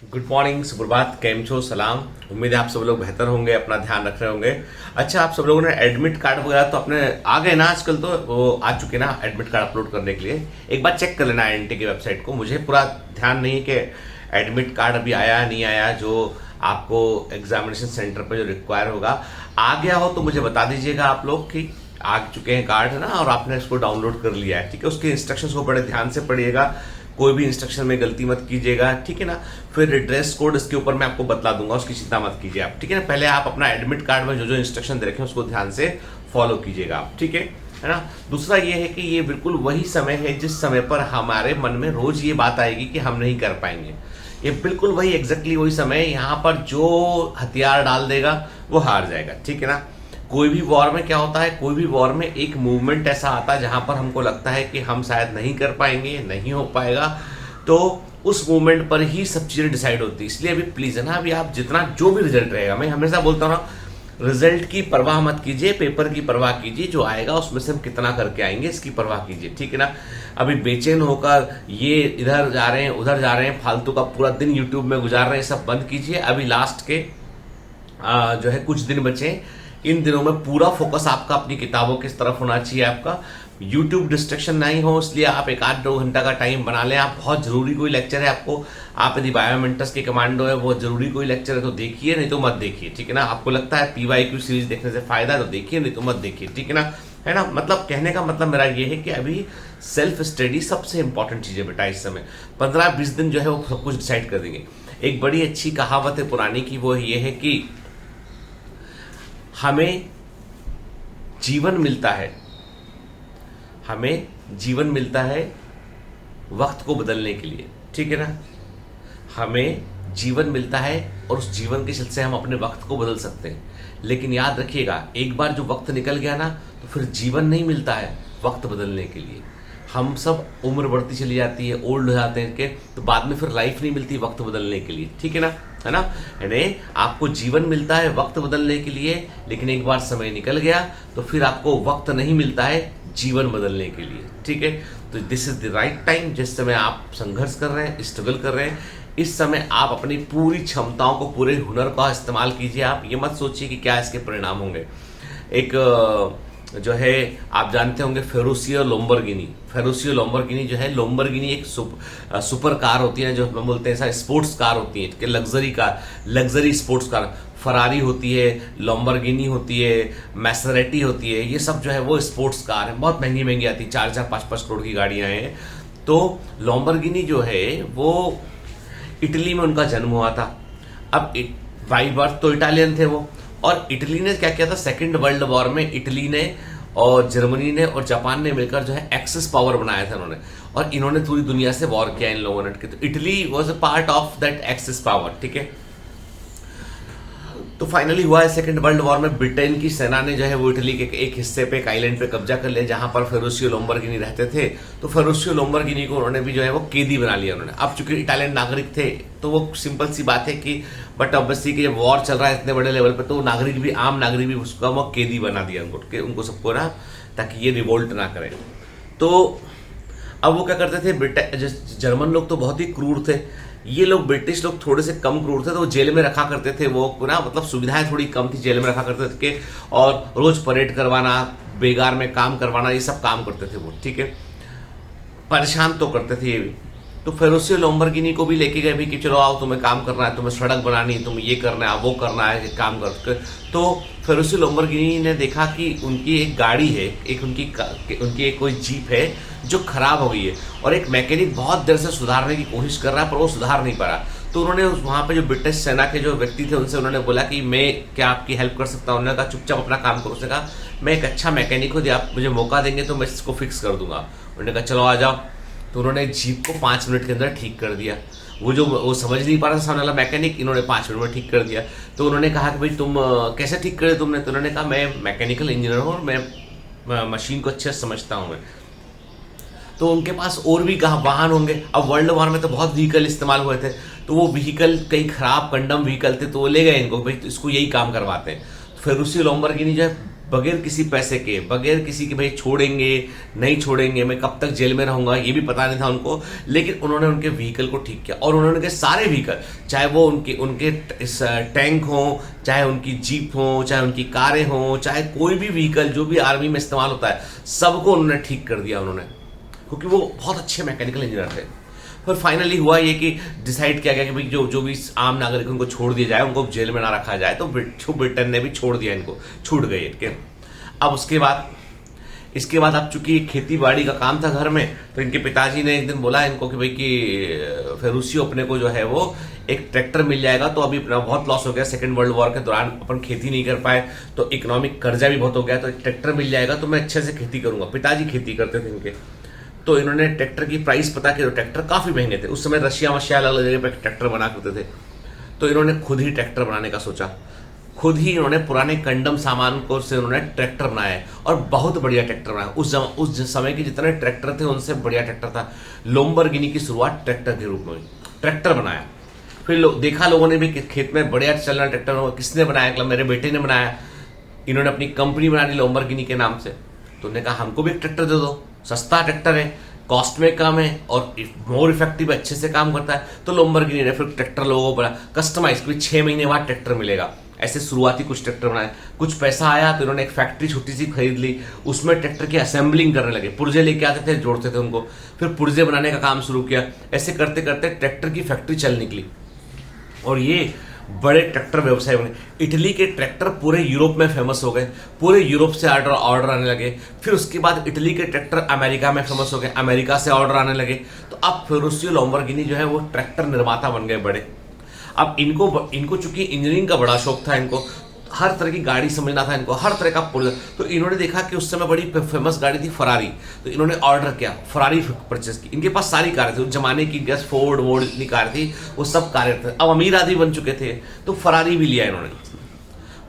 Good morning, सुप्रभात, केम छो, सलाम। उम्मीद है आप सब लोग बेहतर होंगे, अपना ध्यान रख रहे होंगे। अच्छा, आप सब लोगों ने एडमिट कार्ड वगैरह तो अपने आ गए ना? आजकल तो वो आ चुके ना एडमिट कार्ड अपलोड करने के लिए। एक बार चेक कर लेना आईएनटी की वेबसाइट को। मुझे पूरा ध्यान नहीं कि एडमिट कार्ड अभी आया नहीं आया, जो आपको एग्जामिनेशन सेंटर पर जो रिक्वायर होगा। आ गया हो तो मुझे बता दीजिएगा आप लोग कि आ चुके हैं कार्ड, है ना, और आपने इसको डाउनलोड कर लिया है। ठीक है, उसके इंस्ट्रक्शंस को बड़े ध्यान से पढ़िएगा, कोई भी इंस्ट्रक्शन में गलती मत कीजिएगा। ठीक है ना। फिर ड्रेस कोड इसके ऊपर मैं आपको बतला दूंगा, उसकी चिंता मत कीजिए आप। ठीक है ना। पहले आप अपना एडमिट कार्ड में जो जो इंस्ट्रक्शन दे रखे हैं उसको ध्यान से फॉलो कीजिएगा आप। ठीक है ना। दूसरा ये है कि ये बिल्कुल वही समय है जिस समय पर हमारे मन में रोज ये बात आएगी कि हम नहीं कर पाएंगे। ये बिल्कुल वही एग्जैक्टली वही समय है। यहाँ पर जो हथियार डाल देगा वो हार जाएगा। ठीक है ना। कोई भी वॉर में क्या होता है, कोई भी वॉर में एक मूवमेंट ऐसा आता है जहां पर हमको लगता है कि हम शायद नहीं कर पाएंगे, नहीं हो पाएगा, तो उस मूवमेंट पर ही सब चीजें डिसाइड होती है। इसलिए अभी प्लीज है ना, अभी आप जितना जो भी रिजल्ट रहेगा, मैं हमेशा बोलता हूँ ना, रिजल्ट की परवाह मत कीजिए, पेपर की परवाह कीजिए। जो आएगा उसमें से हम कितना करके आएंगे इसकी परवाह कीजिए। ठीक है ना। अभी बेचैन होकर ये इधर जा रहे हैं उधर जा रहे हैं, फालतू का पूरा दिन यूट्यूब में गुजार रहे हैं, सब बंद कीजिए। अभी लास्ट के जो है कुछ दिन बचे, इन दिनों में पूरा फोकस आपका अपनी किताबों की तरफ होना चाहिए। आपका यूट्यूब डिस्ट्रक्शन नहीं हो, इसलिए आप एक आध 2 घंटा का टाइम बना लें। आप बहुत जरूरी कोई लेक्चर है आपको, आप यदि बायोमेंटस के कमांडो है, बहुत जरूरी कोई लेक्चर है तो देखिए, नहीं तो मत देखिए। ठीक है ना। आपको लगता है PYQ सीरीज देखने से फायदा है तो देखिए, नहीं तो मत देखिए। ठीक है ना। है ना। मतलब कहने का मतलब मेरा ये है कि अभी सेल्फ स्टडी सबसे इंपॉर्टेंट चीज है बेटा। इस समय 15-20 दिन जो है वो सब कुछ डिसाइड कर देंगे। एक बड़ी अच्छी कहावत है पुरानी की, वो ये है कि हमें जीवन मिलता है, हमें जीवन मिलता है वक्त को बदलने के लिए। ठीक है ना। हमें जीवन मिलता है और उस जीवन के चलते हम अपने वक्त को बदल सकते हैं। लेकिन याद रखिएगा, एक बार जो वक्त निकल गया ना तो फिर जीवन नहीं मिलता है वक्त बदलने के लिए। हम सब उम्र बढ़ती चली जाती है, ओल्ड हो जाते हैं के, तो बाद में फिर लाइफ नहीं मिलती वक्त बदलने के लिए। ठीक है ना। है ना। यानी आपको जीवन मिलता है वक्त बदलने के लिए, लेकिन एक बार समय निकल गया तो फिर आपको वक्त नहीं मिलता है जीवन बदलने के लिए। ठीक है। तो this is the right time. जिस समय आप संघर्ष कर रहे हैं, स्ट्रगल कर रहे हैं, इस समय आप अपनी पूरी क्षमताओं को, पूरे हुनर का इस्तेमाल कीजिए। आप ये मत सोचिए कि क्या इसके परिणाम होंगे। एक जो है आप जानते होंगे फेरुशियो लोम्बोर्गिनी। फेरुशियो लोम्बोर्गिनी जो है, लोम्बोर्गिनी एक सुपर कार होती है, जो हम बोलते हैं स्पोर्ट्स कार होती है, luxury car, luxury sports car. Ferrari होती है, लोम्बोर्गिनी होती है, मैसेरेटी होती है, ये सब जो है वो स्पोर्ट्स कार है, बहुत महंगी महंगी आती है, 4-4, 5-5 करोड़ की गाड़ियां हैं। तो लोम्बोर्गिनी जो है वो इटली में उनका जन्म हुआ था। अब बाई बर्थ तो इटालियन थे वो, और इटली ने क्या किया था, सेकेंड वर्ल्ड वॉर में इटली ने और जर्मनी ने और जापान ने मिलकर जो है एक्सेस पावर बनाया था इन्होंने, और इन्होंने पूरी दुनिया से वॉर किया इन लोगों ने। तो Italy was a part of that axis power. ठीक है। तो फाइनली हुआ है सेकेंड वर्ल्ड वॉर में, ब्रिटेन की सेना ने जो है वो इटली के एक हिस्से पे, एक आइलैंड पे कब्जा कर लिया जहां पर फेरुशियो लोम्बोर्गिनी रहते थे। तो फेरुशियो लोम्बोर्गिनी को उन्होंने भी जो है वो कैदी बना लिया उन्होंने। अब चूंकि इटालियन नागरिक थे तो वो सिंपल सी बात है कि, बट ऑब्वियसली कि जब वॉर चल रहा है इतने बड़े लेवल पे, तो नागरिक भी, आम नागरिक भी उसका वो कैदी बना दिया उनको सबको ना, ताकि ये रिवोल्ट ना करें। तो अब वो क्या करते थे, जर्मन लोग तो बहुत ही क्रूर थे, ये लोग ब्रिटिश लोग थोड़े से कम क्रूर थे, तो वो जेल में रखा करते थे वो ना, मतलब सुविधाएं थोड़ी कम थी, जेल में रखा करते थे और रोज परेड करवाना, बेगार में काम करवाना, ये सब काम करते थे वो। ठीक है। परेशान तो करते थे ये भी। तो फेरुशियो लोम्बोर्गिनी को भी लेके गए भी कि चलो आओ, तुम्हें काम करना है, तुम्हें सड़क बनानी है, तुम्हें ये करना है, वो करना है, काम करके। तो फेरुशियो लोम्बोर्गिनी ने देखा कि उनकी एक गाड़ी है, एक उनकी एक कोई जीप है जो खराब हो गई है, और एक मैकेनिक बहुत देर से सुधारने की कोशिश कर रहा है पर वो सुधार नहीं पा रहा। तो उन्होंने वहां पे जो ब्रिटिश सेना के जो व्यक्ति थे उनसे उन्होंने बोला कि मैं क्या आपकी हेल्प कर सकता हूँ। उन्होंने कहा चुपचाप अपना काम करो। उसने कहा मैं एक अच्छा मैकेनिक हूँ, यदि आप मुझे मौका देंगे तो मैं इसको फिक्स कर दूंगा। उन्होंने कहा चलो आ जाओ। तो उन्होंने जीप को 5 मिनट के अंदर ठीक कर दिया। वो समझ नहीं पा रहा था सामने वाला मैकेनिक, इन्होंने 5 मिनट में ठीक कर दिया। तो उन्होंने कहा कि भाई तुम कैसे ठीक करे तुमने? तो उन्होंने कहा मैं मैकेनिकल इंजीनियर हूँ और मैं मशीन को अच्छे से समझता हूँ मैं। तो उनके पास और भी कहा वाहन होंगे। अब वर्ल्ड वॉर में तो बहुत व्हीकल इस्तेमाल हुए थे, तो वो व्हीकल कई खराब कंडम व्हीकल थे, तो वो ले गए इनको, भाई तो इसको यही काम करवाते हैं। फेरुशियो लोम्बोर्गिनी जो है बगैर किसी पैसे के, बगैर किसी के भाई छोड़ेंगे नहीं छोड़ेंगे, मैं कब तक जेल में रहूंगा ये भी पता नहीं था उनको, लेकिन उन्होंने उनके व्हीकल को ठीक किया और उन्होंने उनके सारे व्हीकल, चाहे वो उनके उनके टैंक हो, चाहे उनकी जीप हो, चाहे उनकी कारें हो, चाहे कोई भी व्हीकल जो भी आर्मी में इस्तेमाल होता है, सबको उन्होंने ठीक कर दिया उन्होंने, क्योंकि वो बहुत अच्छे मैकेनिकल इंजीनियर थे। फिर फाइनली हुआ ये कि डिसाइड किया गया कि भाई जो भी आम नागरिक उनको छोड़ दिया जाए, उनको जेल में ना रखा जाए, तो ब्रिटेन ने भी छोड़ दिया, इनको छूट गए इनके। अब इसके बाद अब चूंकि खेती बाड़ी का काम था घर में, तो इनके पिताजी ने एक दिन बोला इनको कि भाई कि फेरुसियो अपने को जो है वो एक ट्रैक्टर मिल जाएगा, तो अभी अपना बहुत लॉस हो गया सेकेंड वर्ल्ड वॉर के दौरान, अपन खेती नहीं कर पाए तो इकोनॉमिक कर्जा भी बहुत हो गया, तो एक ट्रैक्टर मिल जाएगा तो मैं अच्छे से खेती करूंगा। पिताजी खेती करते थे इनके, तो इन्होंने ट्रैक्टर की प्राइस पता की, तो ट्रैक्टर काफी महंगे थे उस समय, रशिया वशिया अलग अलग जगह पे ट्रैक्टर बना करते थे, तो इन्होंने खुद ही ट्रैक्टर बनाने का सोचा। खुद ही इन्होंने पुराने कंडम सामान को से उन्होंने ट्रैक्टर बनाया है, और बहुत बढ़िया ट्रैक्टर बनाया। उस समय के जितने ट्रैक्टर थे उनसे बढ़िया ट्रैक्टर था। लोम्बरगिनी की शुरुआत ट्रैक्टर के रूप में, ट्रैक्टर बनाया। फिर देखा लोगों ने भी कि खेत में बढ़िया चल रहा ट्रैक्टर, किसने बनाया? मतलब मेरे बेटे ने बनाया। इन्होंने अपनी कंपनी बना ली लोम्बरगिनी के नाम से, तो उन्होंने कहा हमको भी एक ट्रैक्टर दे दो, सस्ता ट्रैक्टर है, कॉस्ट में कम है और मोर इफेक्टिव, अच्छे से काम करता है। तो लोम्बरगिनी ने फिर ट्रैक्टर लोगों को बड़ा कस्टमाइज, कोई 6 महीने बाद ट्रैक्टर मिलेगा, ऐसे शुरुआती कुछ ट्रैक्टर बनाए। कुछ पैसा आया तो इन्होंने एक फैक्ट्री छोटी सी खरीद ली, उसमें ट्रैक्टर की असेंबलिंग करने लगे, पुर्जे लेके आते थे, जोड़ते थे उनको, फिर पुर्जे बनाने का काम शुरू किया। ऐसे करते करते ट्रैक्टर की फैक्ट्री चल निकली और ये बड़े ट्रैक्टर व्यवसाय बने। इटली के ट्रैक्टर पूरे यूरोप में फेमस हो गए, पूरे यूरोप से ऑर्डर आने लगे। फिर उसके बाद इटली के ट्रैक्टर अमेरिका में फेमस हो गए, अमेरिका से ऑर्डर आने लगे। तो अब फेरुसियो लोम्बरगिनी जो है वो ट्रैक्टर निर्माता बन गए बड़े। अब इनको चूंकि इंजीनियरिंग का बड़ा शौक था, इनको हर तरह की गाड़ी समझना था, इनको हर तरह का पुर्जा। तो इन्होंने देखा कि उस समय बड़ी फेमस गाड़ी थी फरारी, तो इन्होंने ऑर्डर किया, फरारी परचेस की। इनके पास सारी कारें थी उस जमाने की, गैस फोर्ड वोर्ड इतनी कार थी, वो सब कारें थे। अब अमीर आदमी बन चुके थे, तो फरारी भी लिया इन्होंने।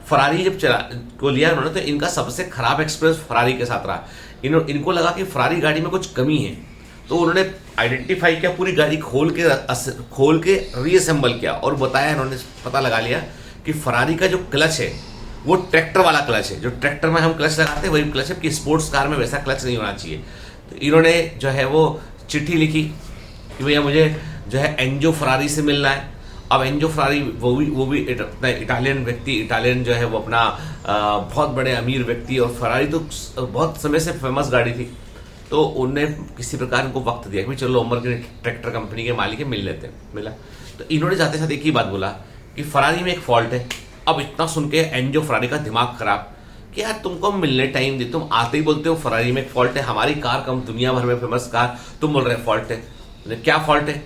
फरारी जब लिया इन्होंने, तो इनका सबसे खराब एक्सपीरियंस फरारी के साथ रहा। इनको लगा कि फरारी गाड़ी में कुछ कमी है, तो उन्होंने आइडेंटिफाई किया, पूरी गाड़ी खोल के रीअसेंबल किया और बताया, इन्होंने पता लगा लिया कि फरारी का जो क्लच है वो ट्रैक्टर वाला क्लच है, जो ट्रैक्टर में हम क्लच लगाते हैं वही क्लच है, कि स्पोर्ट्स कार में वैसा क्लच नहीं होना चाहिए। तो इन्होंने जो है वो चिट्ठी लिखी कि भैया मुझे जो है एंजो फरारी से मिलना है। अब एंजो फरारी वो भी इटालियन व्यक्ति, इटालियन जो है वो अपना बहुत बड़े अमीर व्यक्ति, और फरारी तो बहुत समय से फेमस गाड़ी थी। तो उनने किसी प्रकार उनको वक्त दिया कि चलो लोम्बरगिनी ट्रैक्टर कंपनी के मालिक है, मिल लेते हैं। मिला तो इन्होंने जाते साथ एक ही बात बोला कि फरारी में एक फॉल्ट है। अब इतना सुन के एंजो फरारी का दिमाग खराब कि यार तुमको मिलने टाइम दे, तुम आते ही बोलते हो फरारी में एक फॉल्ट है, हमारी कार कम दुनिया भर में फेमस कार, तुम बोल रहे फॉल्ट है। क्या फॉल्ट है?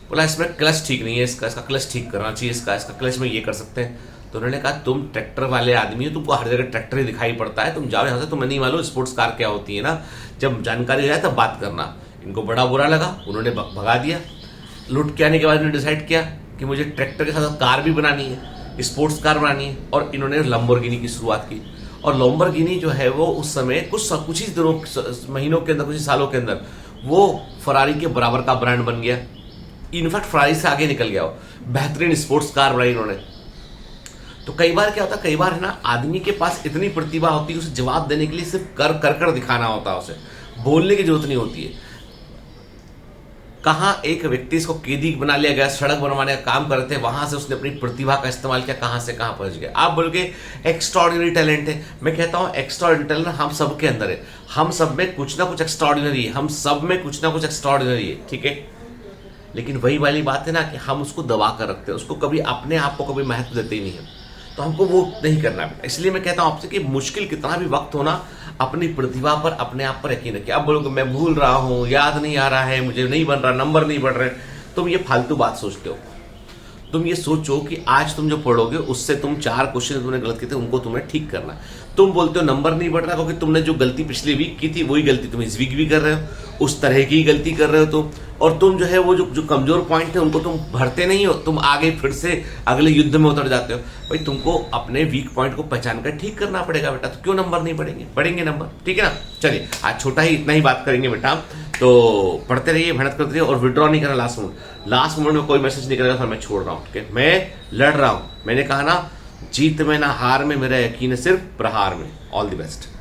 बोला इसमें क्लच ठीक नहीं है, इसका क्लच ठीक करना चाहिए, इसका क्लच में ये कर सकते हैं। तो उन्होंने कहा तुम ट्रैक्टर वाले आदमी हो, तुमको हर जगह ट्रैक्टर ही दिखाई पड़ता है, तुम जाओ यहाँ से, तुम्हें नहीं मालूम स्पोर्ट्स कार क्या होती है ना, जब जानकारी हो जाए तब बात करना। इनको बड़ा बुरा लगा, उन्होंने भगा दिया। लुट के आने के बाद इन्होंने डिसाइड किया कि मुझे ट्रैक्टर के साथ कार भी बनानी है, स्पोर्ट्स कार बनानी है, और इन्होंने लंबोर्गिनी की शुरुआत की। और लंबोर्गिनी जो है वो उस समय कुछ ही दिनों महीनों के अंदर, कुछ ही सालों के अंदर वो फरारी के बराबर का ब्रांड बन गया। इनफैक्ट फरारी से आगे निकल गया, वो बेहतरीन स्पोर्ट्स कार बनाई इन्होंने। तो कई बार क्या होता है, कई बार है ना आदमी के पास इतनी प्रतिभा होती है, उसे जवाब देने के लिए सिर्फ कर दिखाना होता है, उसे बोलने की जरूरत नहीं होती है। कहाँ एक व्यक्ति इसको कैदी बना लिया गया, सड़क बनवाने का काम करते, वहां से उसने अपनी प्रतिभा का इस्तेमाल किया, कहां से कहां पहुंच गया। आप बोल के एक्स्ट्राऑर्डिनरी टैलेंट है, मैं कहता हूं एक्स्ट्राऑर्डिनरी टैलेंट हम सब के अंदर है, हम सब में कुछ ना कुछ एक्स्ट्राऑर्डिनरी है, हम सब में कुछ ना कुछ एक्स्ट्राऑर्डिनरी है, ठीक है। लेकिन वही वाली बात है ना कि हम उसको दबा कर रखते हैं, उसको कभी अपने आप को कभी महत्व देते ही नहीं है, तो हमको वो नहीं करना है। इसलिए मैं कहता हूं आपसे कि मुश्किल कितना भी वक्त होना, अपनी प्रतिभा पर, अपने आप पर यकीन रखिए। आप बोलोगे मैं भूल रहा हूं, याद नहीं आ रहा है, मुझे नहीं बन रहा, नंबर नहीं बढ़ रहे, तुम ये फालतू बात सोचते हो। तुम ये सोचो कि आज तुम जो पढ़ोगे उससे तुम 4 क्वेश्चन तुमने गलत किए थे, उनको तुम्हें ठीक करना है। तुम बोलते हो नंबर नहीं बढ़ रहा क्योंकि तुमने जो गलती पिछली वीक की थी वही गलती तुम इस वीक भी कर रहे हो, उस तरह की गलती कर रहे हो तुम। और तुम जो है वो जो कमजोर पॉइंट है उनको तुम भरते नहीं हो, तुम आगे फिर से अगले युद्ध में उतर जाते हो। भाई तुमको अपने वीक पॉइंट को पहचान कर ठीक करना पड़ेगा बेटा, तो क्यों नंबर नहीं बढ़ेंगे? बढ़ेंगे नंबर, ठीक है ना। चलिए आज छोटा ही इतना ही बात करेंगे बेटा, तो पढ़ते रहिए, मेहनत करते रहिए, और विड्रॉ नहीं करना लास्ट मोमेंट में कोई मैसेज नहीं करेगा फिर मैं छोड़ रहा हूँ, ठीक है। मैं लड़ रहा हूँ, मैंने कहा ना जीत में ना हार में, मेरा यकीन है सिर्फ प्रहार में। All the best.